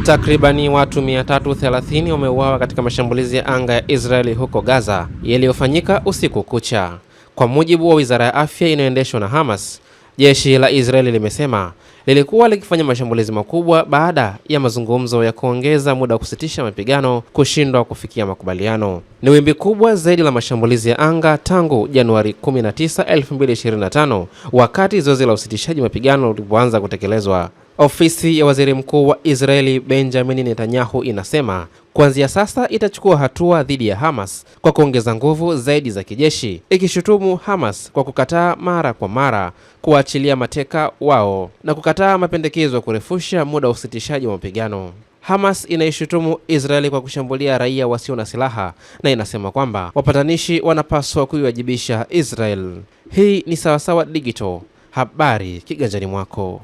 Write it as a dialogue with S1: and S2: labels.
S1: Takribani watu 330 wameuawa katika mashambulizi ya anga ya Israeli huko Gaza yaliyofanyika usiku kucha. Kwa mujibu wa Wizara ya Afya inayoendeshwa na Hamas, jeshi la Israeli limesema lilikuwa likifanya mashambulizi makubwa baada ya mazungumzo ya kuongeza muda wa kusitisha mapigano kushindwa kufikia makubaliano. Ni wimbi kubwa zaidi la mashambulizi ya anga tangu Januari 19, 2025 wakati zoezi la usitishaji mapigano lilipoanza kutekelezwa. Ofisi ya Waziri Mkuu wa Israeli Benjamin Netanyahu inasema kuanzia sasa itachukua hatua dhidi ya Hamas kwa kuongeza nguvu zaidi za kijeshi, ikishutumu Hamas kwa kukataa mara kwa mara kuachilia mateka wao na kukataa mapendekezo ya kurefusha muda wa usitishaji wa mapigano. Hamas inaishutumu Israeli kwa kushambulia raia wasio na silaha na inasema kwamba wapatanishi wanapaswa kuiwajibisha Israel. Hii ni Sawasawa Digital, habari kiganjani mwako.